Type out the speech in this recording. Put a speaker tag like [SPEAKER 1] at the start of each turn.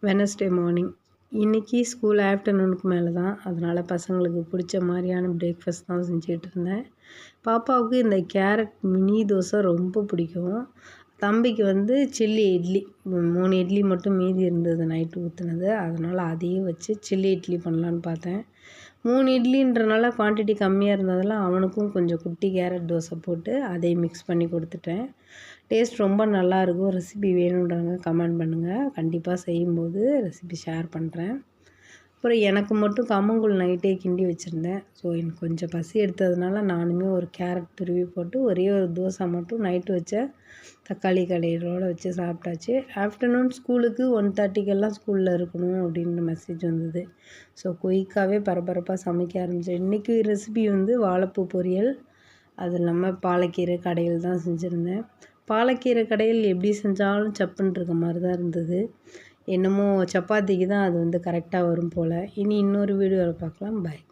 [SPEAKER 1] Wednesday morning. இன்றைக்கி school ஆஃப்டர்நூனுக்கு மேலே தான். அதனால் பசங்களுக்கு பிடிச்ச மாதிரியான பிரேக்ஃபாஸ்ட் தான் செஞ்சுக்கிட்டு இருந்தேன். பாப்பாவுக்கு இந்த கேரட் மினி தோசை ரொம்ப பிடிக்கும். தம்பிக்கு வந்து சில்லி இட்லி 3 இட்லி மட்டும் மீதி இருந்தது நைட்டு ஊற்றுனது. அதனால் அதையும் வச்சு சில்லி இட்லி பண்ணலான்னு பார்த்தேன். 3 இட்லின்றனால குவான்டிட்டி கம்மியாக இருந்ததில் அவனுக்கும் கொஞ்சம் குட்டி கேரட் தோசை போட்டு அதையும் மிக்ஸ் பண்ணி கொடுத்துட்டேன். டேஸ்ட் ரொம்ப நல்லாயிருக்கும். ரெசிபி வேணுன்றவங்க கமெண்ட் பண்ணுங்கள். கண்டிப்பாக செய்யும்போது ரெசிபி ஷேர் பண்ணுறேன். அப்புறம் எனக்கு மட்டும் கம்மங்கூழ் நைட்டே கிண்டி வச்சுருந்தேன். ஸோ எனக்கு கொஞ்சம் பசி எடுத்ததுனால நானுமே ஒரு கேரட் துருவி போட்டு ஒரே ஒரு தோசை மட்டும் நைட்டு வச்ச தக்காளி கடையிலோடு வச்சு சாப்பிட்டாச்சு. ஆஃப்டர்நூன் ஸ்கூலுக்கு 1:30க்கெல்லாம் ஸ்கூலில் இருக்கணும் அப்படின்ற மெசேஜ் வந்தது. ஸோ குயிக்காகவே பரபரப்பாக சமைக்க ஆரம்பித்தேன். இன்றைக்கி ரெசிபி வந்து வாழைப்பூ பொரியல், அது இல்லாமல் பாலக்கீரை கடையில் தான் செஞ்சுருந்தேன். பாலக்கீரை கடையில் எப்படி செஞ்சாலும் சப்புன்னு இருக்க மாதிரி தான் இருந்தது. என்னமோ சப்பாத்திக்கு தான் அது வந்து கரெக்டாக வரும் போல். இனி இன்னொரு வீடியோவில் பார்க்கலாம். பாய்.